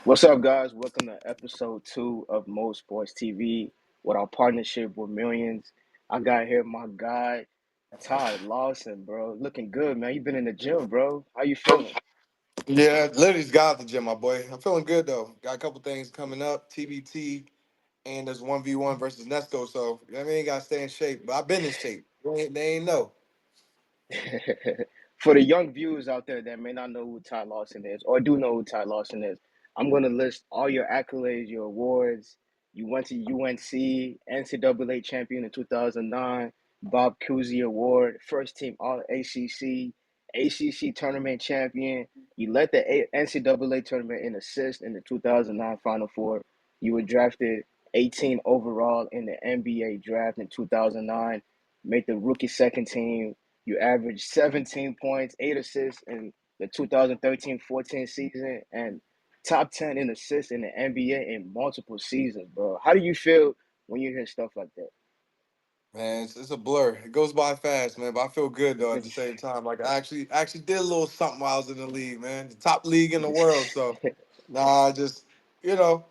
What's up, guys? Welcome to episode two of Mo Sports TV with our partnership with Millions. I got here my guy, Ty Lawson, bro. Looking good, man. You been in the gym, bro. How you feeling? Yeah, literally just got out the gym, my boy. I'm feeling good though. Got a couple things coming up, TBT, and there's 1v1 versus Nesco. So I mean, gotta stay in shape. But I've been in shape. They ain't know. For the young viewers out there that may not know who Ty Lawson is, or do know who Ty Lawson is, I'm going to list all your accolades, your awards. You went to UNC, NCAA champion in 2009, Bob Cousy Award, first team All ACC, ACC tournament champion. You led the NCAA tournament in assists in the 2009 Final Four. You were drafted 18 overall in the NBA draft in 2009, made the rookie second team. You averaged 17 points, 8 assists in the 2013-14 season, and top 10 in assists in the NBA in multiple seasons, bro. How do you feel when you hear stuff like Man, it's a blur. It goes by fast, man. But I feel good though at that? the same time. Like I actually did a little something while I was in the league, man. The top league in the world. So nah, I just you know,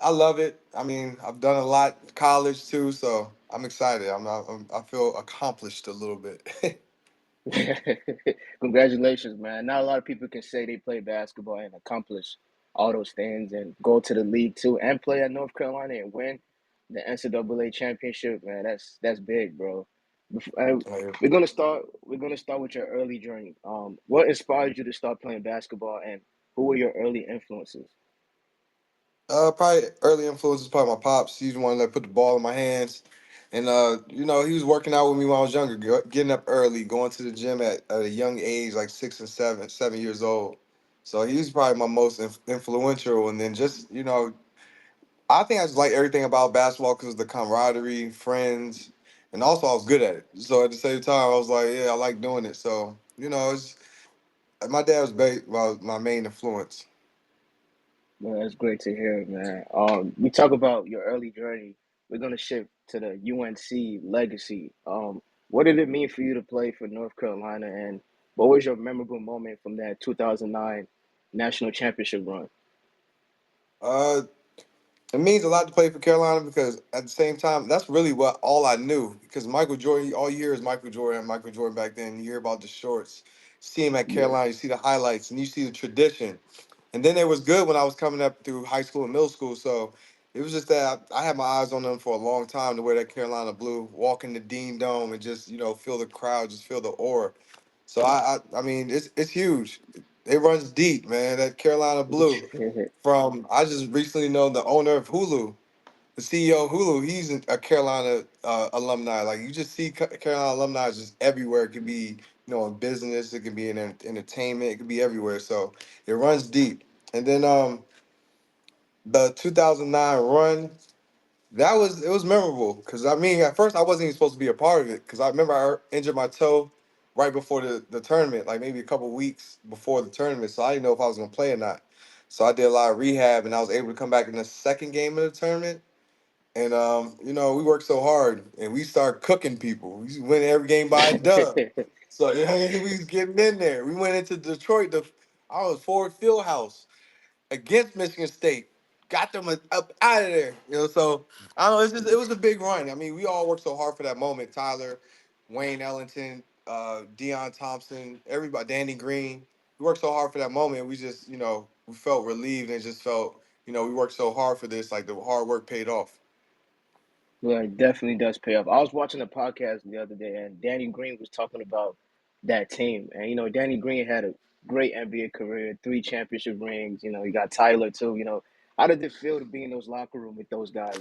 I love it. I mean, I've done a lot in college too, so I'm excited. I feel accomplished a little bit. Congratulations, man. Not a lot of people can say they play basketball and accomplish all those things and go to the league too and play at North Carolina and win the NCAA championship, man. That's big, bro. We're gonna start with your early journey. What inspired you to start playing basketball and who were your early influences? Probably early influences, probably my pops. He's the one that put the ball in my hands, and he was working out with me when I was younger, getting up early, going to the gym at a young age, like 6 and 7 years old. So he was probably my most influential. And then just I think I just like everything about basketball because of the camaraderie, friends, and also I was good at it. So at the same time, I was like, yeah, I like doing it. So my dad was my main influence. Man, that's great to hear, man. We talk about your early journey. We're gonna shift to the UNC legacy. What did it mean for you to play for North Carolina, and what was your memorable moment from that 2009 national championship run? Uh, It means a lot to play for Carolina because at the same time, that's really what all I knew. Because Michael Jordan, all you hear is Michael Jordan back then. You hear about the shorts, see him at Yeah. Carolina, you see the highlights, and you see the tradition. And then it was good when I was coming up through high school and middle school. So it was just that I had my eyes on them for a long time to wear that Carolina blue, walk in the Dean Dome and just, feel the crowd, just feel the aura. So I mean, it's huge. It runs deep, man. That Carolina blue. From I just recently know the owner of Hulu, the CEO of Hulu. He's a Carolina alumni. Like you just see Carolina alumni just everywhere. It could be in business. It could be in entertainment. It could be everywhere. So it runs deep. And then the 2009 run. It was memorable because I mean at first I wasn't even supposed to be a part of it because I remember injured my toe right before the tournament, like maybe a couple weeks before the tournament, so I didn't know if I was gonna play or not. So I did a lot of rehab and I was able to come back in the second game of the tournament. And we worked so hard and we started cooking people. We win every game by a dub. So we was getting in there. We went into Detroit. I was Ford Fieldhouse against Michigan State. Got them up out of there. So I don't know. It was a big run. I mean, we all worked so hard for that moment. Tyler, Wayne Ellington, Deion Thompson, everybody, Danny Green. We worked so hard for that moment. We just, we felt relieved and just felt, we worked so hard for this. Like the hard work paid off. Well, it definitely does pay off. I was watching a podcast the other day, and Danny Green was talking about that team. And, Danny Green had a great NBA career, three championship rings. You got Tyler, too. How did it feel to be in those locker room with those guys?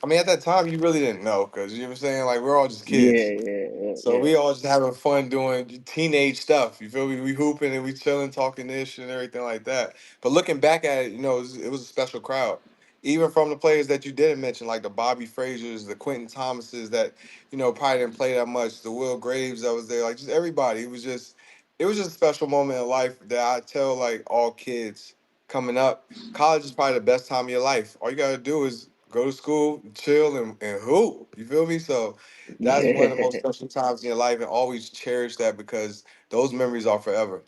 I mean, at that time, you really didn't know because you know what I'm saying. Like we're all just Yeah, kids. yeah, yeah, So yeah. we all just having fun doing teenage stuff. You feel me? We hooping and we chilling, talking this and everything like that. But looking back at it, it was a special crowd. Even from the players that you didn't mention, like the Bobby Frasers, the Quentin Thomases that, probably didn't play that much, the Will Graves that was there, like just everybody. It was just a special moment in life that I tell like all kids coming up. College is probably the best time of your life. All you gotta do is go to school, chill, and hoop. You feel me? So that's one of the most Yeah. special times in your life, and always cherish that because those memories are forever.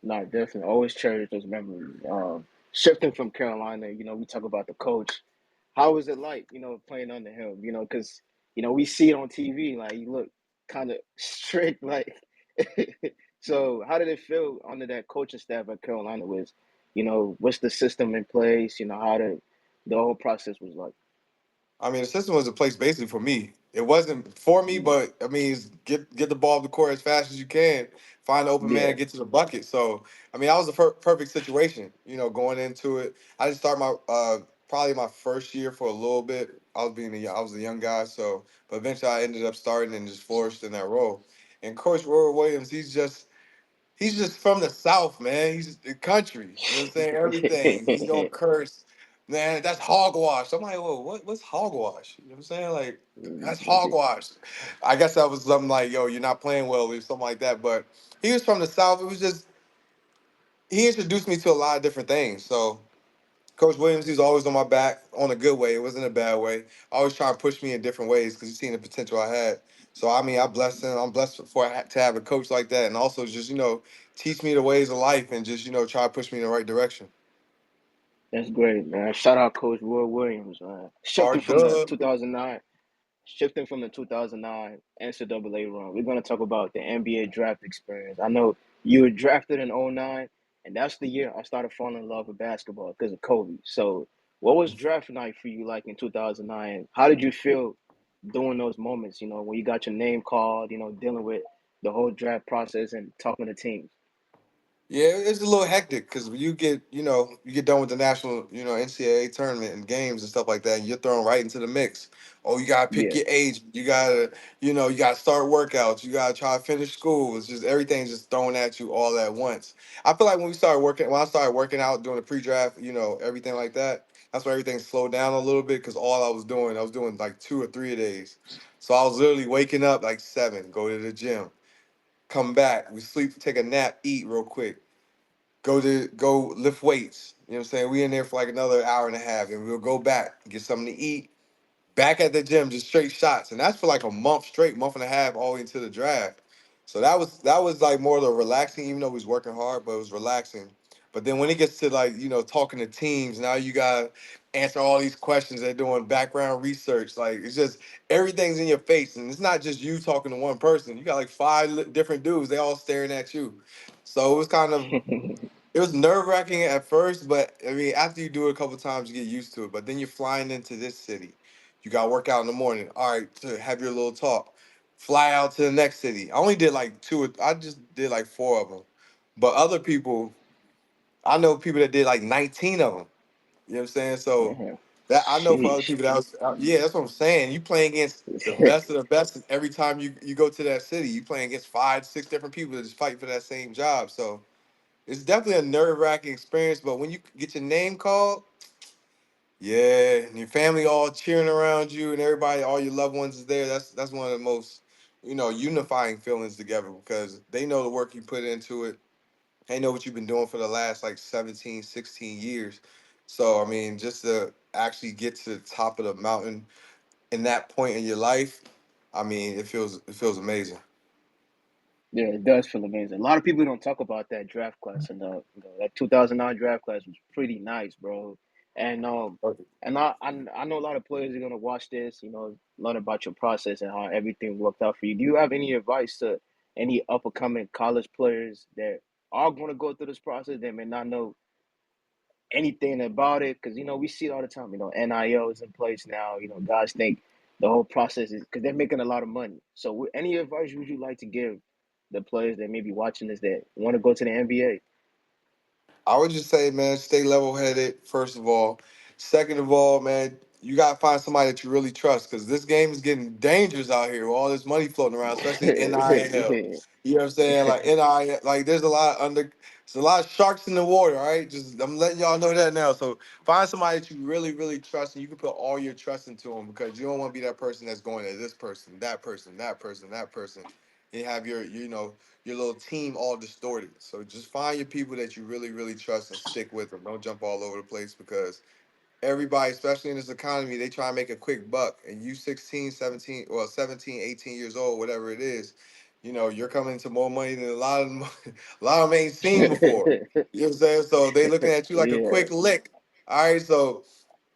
No, definitely. Always cherish those memories. Shifting from Carolina, we talk about the coach. How was it like, playing under him? Because we see it on TV, like you look kind of strict, like. So, how did it feel under that coaching staff at Carolina? What's the system in place? How the whole process was like. I mean, the system was a place basically for me. It wasn't for me, Yeah, but I mean, it's get the ball up the court as fast as you can, find the open man, yeah, and get to the bucket. So, I mean, that was the perfect situation. Going into it, I didn't start my probably my first year for a little bit. I was a young guy, so but eventually I ended up starting and just flourished in that role. And Coach Roy Williams, he's just from the South, man. He's the country. You know what I'm saying? Everything. He's gonna curse. Man, that's hogwash. I'm like, whoa, what's hogwash? You know what I'm saying? Like, that's hogwash. I guess that was something like, yo, you're not playing well or something like that. But he was from the South. It was just he introduced me to a lot of different things. So Coach Williams, he's always on my back on a good way. It wasn't a bad way. Always trying to push me in different ways because he's seen the potential I had. So I mean, I blessed him. I'm blessed to have a coach like that, and also just teach me the ways of life and just try to push me in the right direction. That's great, man. Shout out Coach Roy Williams, man. Our dub. Shifting from the 2009 NCAA run, we're going to talk about the NBA draft experience. I know you were drafted in '09, and that's the year I started falling in love with basketball because of Kobe. So, what was draft night for you like in 2009? How did you feel during those moments, when you got your name called, dealing with the whole draft process and talking to teams? Yeah, it's a little hectic because when you get done with the national, NCAA tournament and games and stuff like that, and you're thrown right into the mix. Oh, you gotta pick Yeah. your age. You gotta start workouts. You gotta try to finish school. It's just everything's just thrown at you all at once. I feel like when I started working out, doing the pre-draft, everything like that. That's where everything slowed down a little bit because all I was doing like 2 or 3 a days. So I was literally waking up like 7, go to the gym, come back, we sleep, take a nap, eat real quick, go lift weights. You know what I'm saying? We in there for like another hour and a half, and we'll go back, get something to eat, back at the gym, just straight shots. And that's for like a month straight, month and a half, all the way into the draft. So that was like more of the relaxing, even though we was working hard, but it was relaxing. But then when it gets to like, talking to teams, now you gotta answer all these questions. They're doing background research. Like it's just everything's in your face. And it's not just you talking to one person. You got like five different dudes, they all staring at you. So it was nerve wracking at first, but I mean, after you do it a couple times, you get used to it. But then you're flying into this city. You got to work out in the morning. All right, to have your little talk. Fly out to the next city. I only did like two. I just did like 4 of them. But other people, I know people that did like 19 of them. You know what I'm saying? So Yeah. that I know for other Sheesh. people that was, yeah, that's what I'm saying. You playing against the best of the best every time you go to that city. You playing against 5, 6 different people that just fight for that same job. So it's definitely a nerve wracking experience, but when you get your name called, yeah, and your family all cheering around you, and everybody, all your loved ones is there. That's one of the most, unifying feelings together because they know the work you put into it. They know what you've been doing for the last like 17, 16 years. So I mean, just to actually get to the top of the mountain in that point in your life, I mean, it feels amazing. Yeah, it does feel amazing. A lot of people don't talk about that draft class enough. That 2009 draft class was pretty nice, bro. And I know a lot of players are gonna watch this. Learn about your process and how everything worked out for you. Do you have any advice to any up and coming college players that are going to go through this process that may not know anything about it? Because we see it all the time. NIL is in place now. Guys think the whole process is because they're making a lot of money. So, any advice would you like to give the players that may be watching this that want to go to the NBA? I would just say, man, stay level headed, first of all. Second of all, man, you got to find somebody that you really trust because this game is getting dangerous out here with all this money floating around, especially NIL. You know what I'm saying? Like NIL, like there's a lot of sharks in the water, all right? Just I'm letting y'all know that now. So find somebody that you really, really trust and you can put all your trust into them because you don't want to be that person that's going to this person, that person, that person, that person. You have your little team all distorted. So just find your people that you really, really trust and stick with them. Don't jump all over the place because everybody, especially in this economy, they try to make a quick buck. And you 16, 17, well, 17, 18 years old, whatever it is, you're coming to more money than a lot of them, a lot of them ain't seen before. You know what I'm saying? So they looking at you like a Yeah. quick lick. All right, so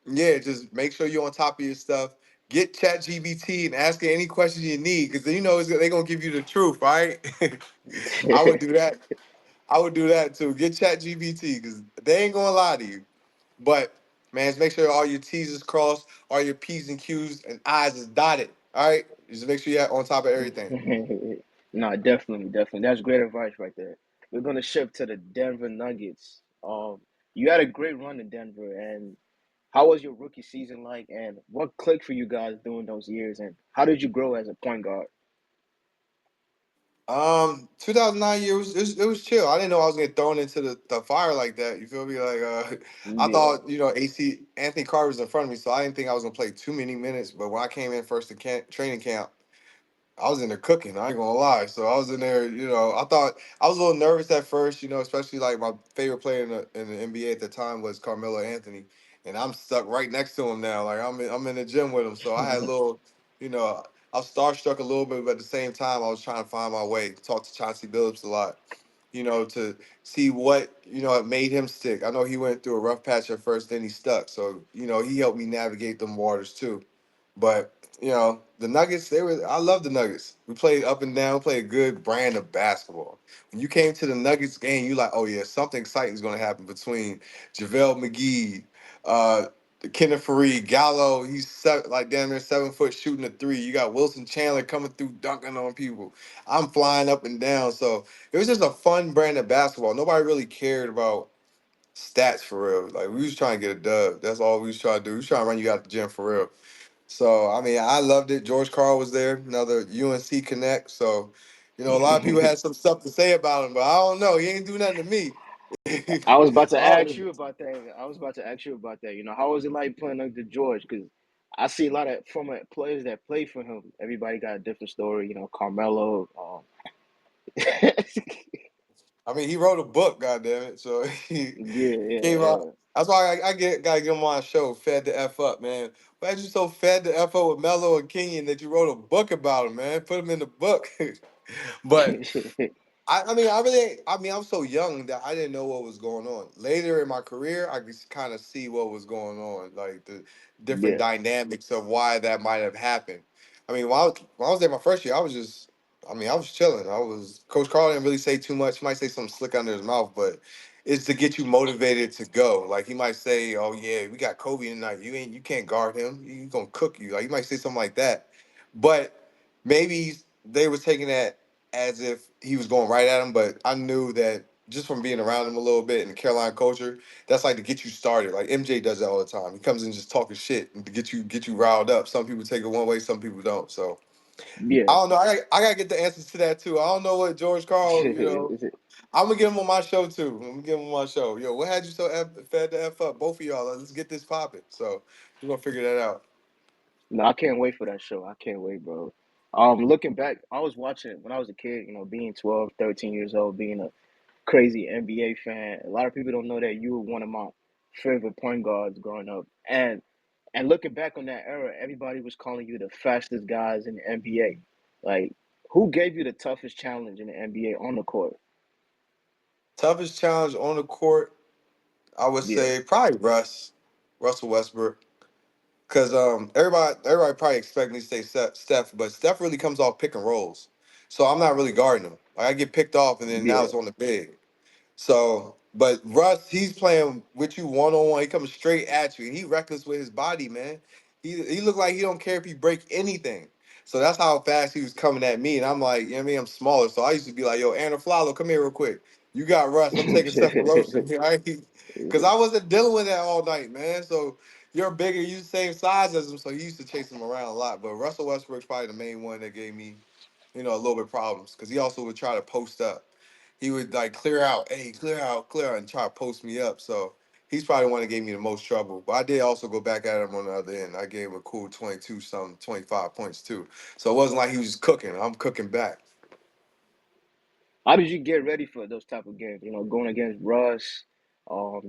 yeah, just make sure you're on top of your stuff. Get ChatGPT and ask it any questions you need, because they're gonna give you the truth, right? I would do that. I would do that too. Get ChatGPT because they ain't gonna lie to you. But man, just make sure all your T's is crossed, all your P's and Q's and I's is dotted. All right, just make sure you're on top of everything. No, definitely, definitely. That's great advice right there. We're gonna shift to the Denver Nuggets. You had a great run in Denver, and how was your rookie season like? And what clicked for you guys during those years? And how did you grow as a point guard? 2009 year it was chill. I didn't know I was getting thrown into the fire like that. You feel me? Like, I Yeah. thought AC Anthony Carter was in front of me, so I didn't think I was gonna play too many minutes. But when I came in first to training camp, I was in there cooking. I ain't gonna lie. So I was in there. I thought I was a little nervous at first. Especially like my favorite player in the NBA at the time was Carmelo Anthony, and I'm stuck right next to him now. Like I'm in the gym with him. So I had a little, you know, I was starstruck a little bit, but at the same time, I was trying to find my way. Talk to Chauncey Billups a lot. To see what it made him stick. I know he went through a rough patch at first, then he stuck. So he helped me navigate them waters too. But the Nuggets, I love the Nuggets. We played up and down, played a good brand of basketball. When you came to the Nuggets game, you like, oh yeah, something exciting is gonna happen between JaVale McGee, uh Kenneth Faried, Gallo, like damn near 7 foot shooting a three. You got Wilson Chandler coming through dunking on people. I'm flying up and down. So it was just a fun brand of basketball. Nobody really cared about stats for real. Like we was trying to get a dub. That's all we was trying to do. We was trying to run you out the gym for real. So I mean, I loved it. George Carl was there, another UNC connect. So, a lot of people had some stuff to say about him, but I don't know. He ain't do nothing to me. I was about to ask Oh, you about that. I was about to ask you about that. How was it like playing under George? Because I see a lot of former players that play for him. Everybody got a different story. Carmelo. I mean, he wrote a book, goddamn it. So Yeah, he came out. yeah, That's why gotta get him on my show. Fed the f up, man. Why you so fed the f up with Mello and Kenyon that you wrote a book about him, man? Put him in the book. But yeah. I mean, I was so young that I didn't know what was going on. Later in my career, I could kind of see what was going on, like the different Yeah, dynamics of why that might have happened. I mean, when I was there my first year, I was chilling. Coach Carl didn't really say too much. He might say something slick under his mouth, but it's to get you motivated to go. Like he might say, "Oh yeah, we got Kobe tonight. You can't guard him. He's gonna cook you." Like he might say something like that, but maybe they were taking that as if he was going right at him, but I knew that just from being around him a little bit in the Carolina culture, that's like to get you started. Like MJ does that all the time. He comes in just talking shit and to get you riled up. Some people take it one way, some people don't. So I yeah. don't know. I gotta get the answers to that too. I don't know what George Carl. I'm gonna get him on my show too. I'm gonna get him on my show. Yo, what had you so fed the f up? Both of y'all. Let's get this popping. So we're gonna figure that out. No, I can't wait for that show. I can't wait, bro. Looking back, I was watching it when I was a kid. Being 12, 13 years old, being a crazy NBA fan. A lot of people don't know that you were one of my favorite point guards growing up. And looking back on that era, everybody was calling you the fastest guys in the NBA. Like, who gave you the toughest challenge in the NBA on the court? Toughest challenge on the court, I would Yeah, say probably Russell Westbrook. Cause everybody probably expect me to say Steph, but Steph really comes off pick and rolls, so I'm not really guarding him. Like I get picked off, and then now yeah, it's on the big. So, but Russ, he's playing with you one on one. He comes straight at you, and he reckless with his body, man. He look like he don't care if he break anything. So that's how fast he was coming at me, and I'm like, you know what I mean, I'm smaller, so I used to be like, yo, Anna Flalo, come here real quick. You got Russ. I'm taking Steph Rosen, right? Because I wasn't dealing with that all night, man. So you're bigger, you the same size as him, so he used to chase him around a lot. But Russell Westbrook's probably the main one that gave me, a little bit problems because he also would try to post up. He would like clear out, hey, clear out, and try to post me up. So he's probably the one that gave me the most trouble. But I did also go back at him on the other end. I gave him a cool 22 something, 25 points too. So it wasn't like he was just cooking. I'm cooking back. How did you get ready for those type of games? Going against Russ,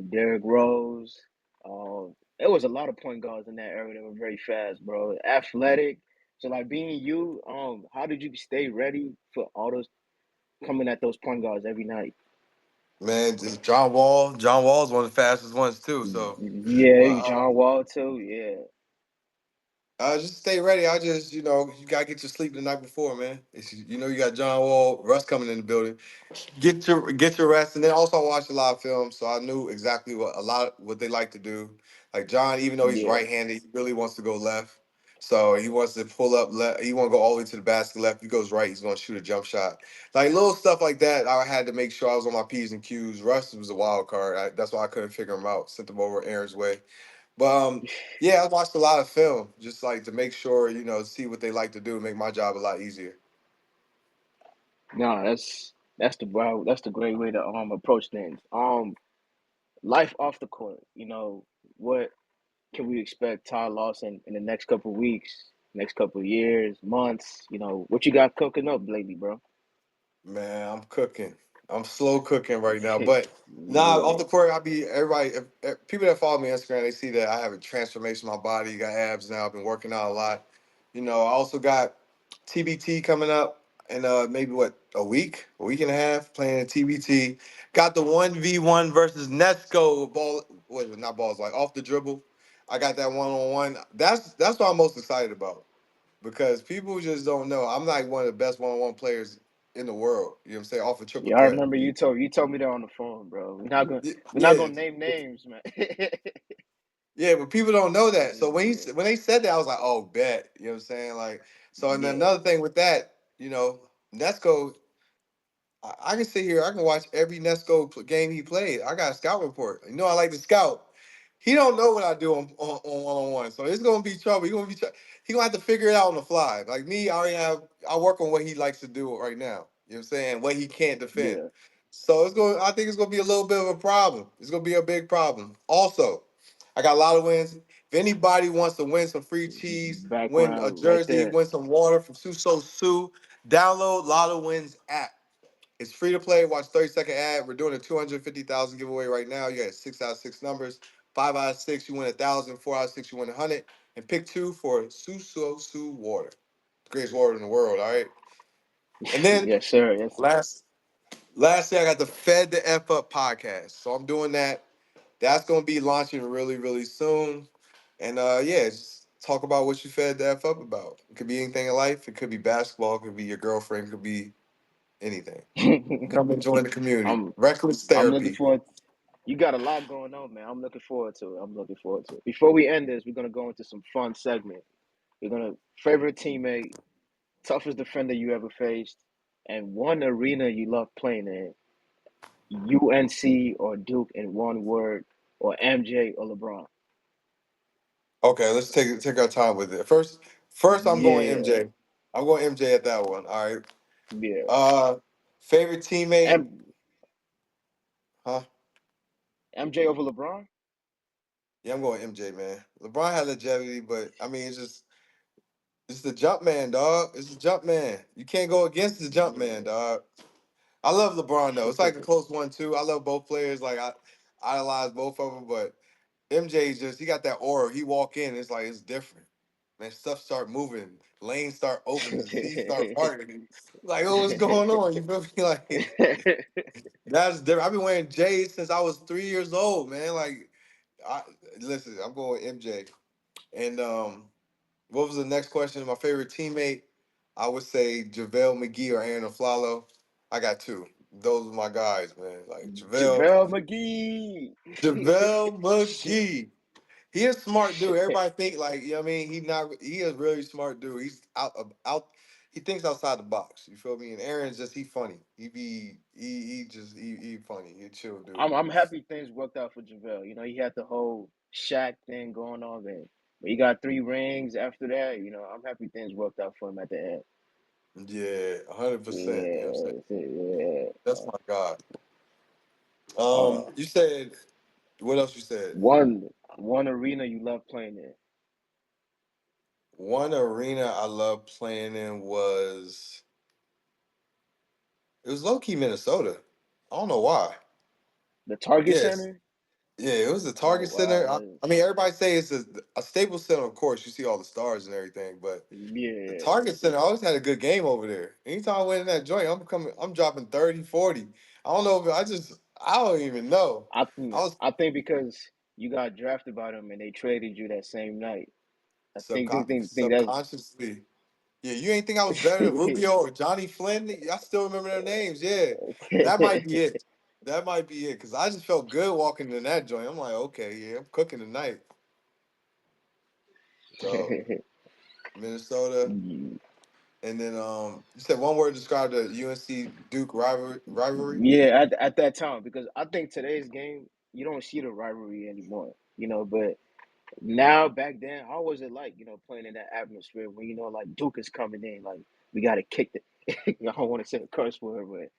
Derrick Rose. There was a lot of point guards in that era that were very fast, bro. Athletic, So like being you, how did you stay ready for all those coming at those point guards every night? Man, just John Wall. John Wall's one of the fastest ones too. So, but Yeah, John Wall too. Yeah, just stay ready. I just, you gotta get your sleep the night before, man. You got John Wall, Russ coming in the building. Get your rest, and then also I watched a lot of films, so I knew exactly what they like to do. Like John, even though he's yeah, right-handed, he really wants to go left. So he wants to pull up left. He want to go all the way to the basket left. If he goes right, he's going to shoot a jump shot. Like little stuff like that. I had to make sure I was on my P's and Q's. Russ was a wild card. That's why I couldn't figure him out. Sent him over Aaron's way. But yeah, I watched a lot of film just like to make sure see what they like to do, make my job a lot easier. no, that's the wow, that's the great way to approach things. Life off the court. What can we expect Ty Lawson in the next couple weeks, next couple years, months? What you got cooking up lately, bro? Man, I'm cooking. I'm slow cooking right now. But nah, off Yeah, the court, I be everybody. If people that follow me on Instagram, they see that I have a transformation in my body. Got abs now. I've been working out a lot. I also got TBT coming up in maybe what a week and a half playing at TBT. Got the 1v1 versus Nesco ball. What not balls like off the dribble. I got that one on one. That's what I'm most excited about because people just don't know. I'm like one of the best one-on-one players in the world. You know what I'm saying? Off a triple yeah. I threat. remember you told me that on the phone, bro. We're not Yeah, gonna name names, man. yeah, but people don't know that. So Yeah, when they said that, I was like, oh, bet. You know what I'm saying? Like, so and then yeah, another thing with that, Nesco I can sit here. I can watch every game he played. I got a scout report. I like to scout. He don't know what I do on one-on-one, so it's gonna be trouble. He gonna have to figure it out on the fly. Like me, I work on what he likes to do right now. You know what I'm saying? What he can't defend. yeah. So I think it's gonna be a little bit of a problem. It's gonna be a big problem. Also, I got a lot of wins. If anybody wants to win some free cheese, win a Background right jersey, there. win some water from Suso Sue, download Lotto Wins app. It's free to play. Watch 30-second ad. We're doing a 250,000 giveaway right now. You got 6 out of 6 numbers. 5 out of 6, you win 1,000. 4 out of 6, you win 100. And pick two for Suso water, the greatest water in the world. All right. And then Yes, sir. Yes, sir. lastly, I got the Fed the F Up podcast. So I'm doing that. That's gonna be launching really, really soon. And yeah, just talk about what you fed the F up about. It could be anything in life. It could be basketball. It could be your girlfriend. It could be anything. Come and join the community. I'm Reckless I'm looking therapy. forward. You got a lot going on, man. I'm looking forward to it. I'm looking forward to it. Before we end this, we're gonna go into some fun segment. We're gonna favorite teammate, toughest defender you ever faced, and one arena you love playing in. UNC or Duke in one word, or MJ or LeBron. Okay, let's take our time with it. First I'm going Yeah, MJ. I'm going MJ at that one. All right. yeah. Uh favorite teammate, M- huh? MJ over LeBron. Yeah, I'm going MJ, man. LeBron had longevity, but I mean it's the jump man, dog. It's the jump man. You can't go against the jump man, dog. I love LeBron though. It's like a close one too. I love both players. Like I idolize both of them, but MJ just he got that aura. He walk in, it's like it's different. Man, stuff start moving, lanes start opening, seats start parting. Like, oh, what's going on? You feel me? Like that's different. I've been wearing J's since I was 3 years old, man. Like, I listen, I'm going MJ. And what was the next question? My favorite teammate, I would say JaVale McGee or Aaron Aflalo. I got two. Those are my guys, man. Like JaVale McGee. JaVale McGee. He is a smart dude. Everybody think like, you know what I mean? He is really smart dude. He's out he thinks outside the box. You feel me? And Aaron's just he funny. He funny. He a chill dude. I'm happy things worked out for JaVale. He had the whole Shaq thing going on, and but he got 3 rings after that. I'm happy things worked out for him at the end. Yeah, 100%. You know what I'm saying? Yeah, yeah. That's my God. Uh, You said what else you said? one arena you love playing in. One arena I love playing in was it was low key Minnesota. I don't know why. The Target Yes. Center. Yeah, it was the Oh Target wow, Center. I mean, everybody say it's a Staples Center. Of course, you see all the stars and everything, but the yeah. Target Center always had a good game over there. Anytime I went in that joint, I'm dropping 30, 40. I don't know if I don't even know. I was I think because you got drafted by them and they traded you that same night. I think that's subconsciously. Yeah, you ain't think I was better than Rubio or Johnny Flynn? I still remember their names. Yeah, that might be it. That might be it. Cause I just felt good walking in that joint. I'm like, okay, yeah, I'm cooking tonight. So Minnesota, and then you said one word to describe the UNC Duke rivalry. yeah, at that time because I think today's game you don't see the rivalry anymore. But now back then, how was it like? Playing in that atmosphere when like Duke is coming in, like we got to kick the. I don't want to say a curse word, but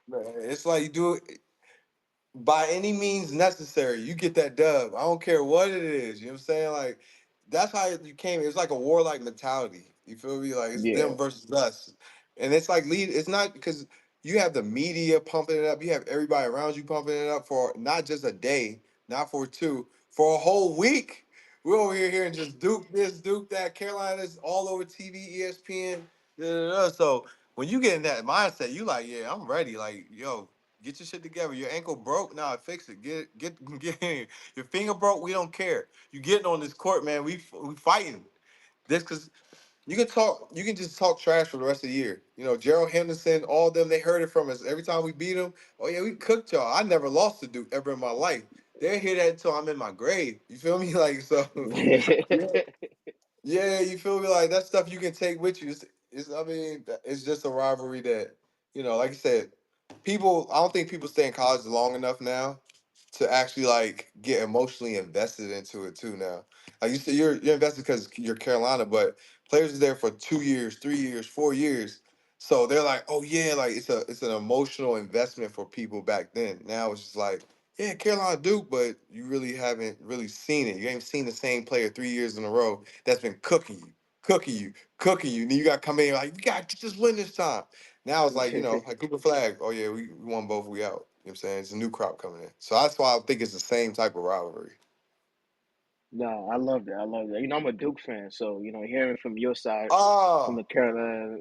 Man, it's like you do it by any means necessary. You get that dub. I don't care what it is. You know what I'm saying? Like that's how you came. It's like a warlike mentality. You feel me? Like it's yeah, them versus us, and it's like lead. It's not because you have the media pumping it up. You have everybody around you pumping it up for not just a day, not for two, for a whole week. We're over here hearing just Duke this, Duke that. Carolina's all over TV, ESPN. Da, da, da. So when you get in that mindset, you like, yeah, I'm ready. Like, yo, get your shit together. Your ankle broke, nah, fix it. Get your finger broke. We don't care. You getting on this court, man. We fighting this because you can just talk trash for the rest of the year. You know, Gerald Henderson, all them, they heard it from us every time we beat them. Oh yeah, we cooked y'all. I never lost to Duke ever in my life. They hear that until I'm in my grave. You feel me? Like so. Yeah. Yeah, you feel me? Like that stuff you can take with you. I mean, it's just a rivalry that, like you said, people. I don't think people stay in college long enough now to actually like get emotionally invested into it too. Now, like you said, you're invested because you're Carolina, but players are there for 2 years, 3 years, 4 years. So they're like, oh yeah, like it's an emotional investment for people back then. Now it's just like, yeah, Carolina Duke, but you really haven't really seen it. You ain't seen the same player 3 years in a row that's been cooking you, cooking you. And then you got to come in like, you got to just win this time. Now it's like, like Cooper Flag. Oh, yeah, we won both. We out. You know what I'm saying? It's a new crop coming in. So that's why I think it's the same type of rivalry. no, I love that. I love that. I'm a Duke fan, so hearing from your side, from Ah, the Carolina.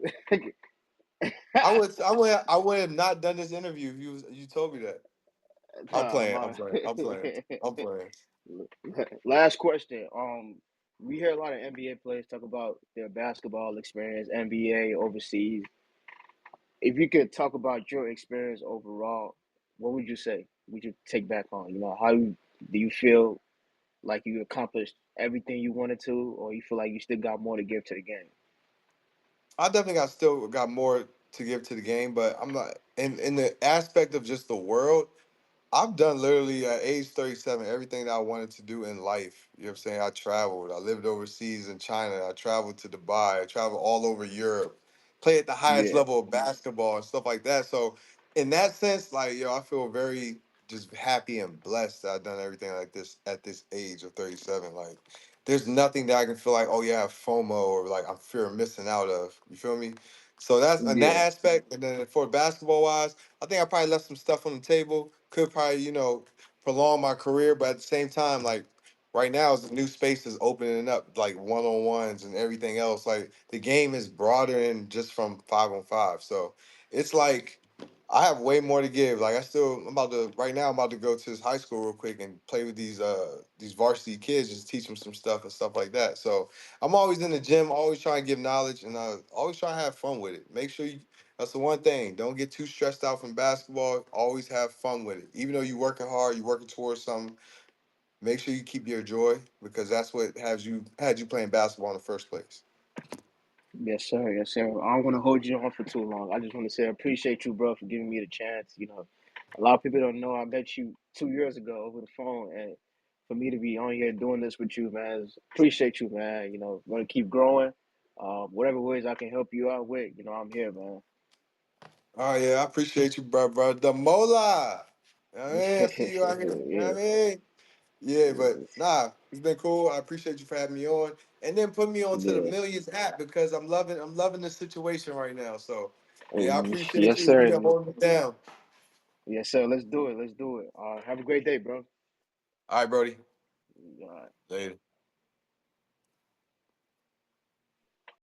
I would have not done this interview if you told me that. I'm Nah, playing. I'm my playing. I'm playing. I'm playing. last question. We hear a lot of NBA players talk about their basketball experience, NBA overseas. If you could talk about your experience overall, what would you say? Would you take back on? Do you feel like you accomplished everything you wanted to, or you feel like you still got more to give to the game? I definitely still got more to give to the game, but I'm not in the aspect of just the world. I've done literally at age 37 everything that I wanted to do in life. You know what I'm saying? I traveled. I lived overseas in China. I traveled to Dubai. I traveled all over Europe. Play at the highest Yeah, level of basketball and stuff like that. So in that sense, like I feel very just happy and blessed that I've done everything like this at this age of 37. Like there's nothing that I can feel like, oh yeah, I have FOMO or like I'm fear of missing out of. You feel me? So that's in that yeah, aspect. And then for basketball wise, I think I probably left some stuff on the table. Could probably, prolong my career, but at the same time, like right now, is the new spaces opening up, like one on ones and everything else. Like the game is broader than just from 5 on 5. So it's like I have way more to give. Like I'm about to right now. I'm about to go to this high school real quick and play with these varsity kids, just teach them some stuff and stuff like that. So I'm always in the gym, always trying to give knowledge, and always trying to have fun with it. Make sure you that's the one thing. Don't get too stressed out from basketball. Always have fun with it. Even though you're working hard, you're working towards something. Make sure you keep your joy because that's what has you had you playing basketball in the first place. yes, sir, yes, sir. I don't want to hold you on for too long. I just want to say I appreciate you, bro, for giving me the chance. A lot of people don't know I met you 2 years ago over the phone, and for me to be on here doing this with you, man, appreciate you, man. Want to keep growing. Whatever ways I can help you out with, I'm here, man. Oh yeah, I appreciate you, bro. The Mola. You know what I mean? I see you out here. You know what Yeah, I mean? Yeah, but yeah, nah, it's been cool. I appreciate you for having me on. And then put me onto the yeah. Millions app because I'm loving the situation right now. So yeah, I appreciate Yes, you. You've sir. been holding it down. Yes, sir. Let's do it. Let's do it. Have a great day, bro. All right, Brody. All right. Later.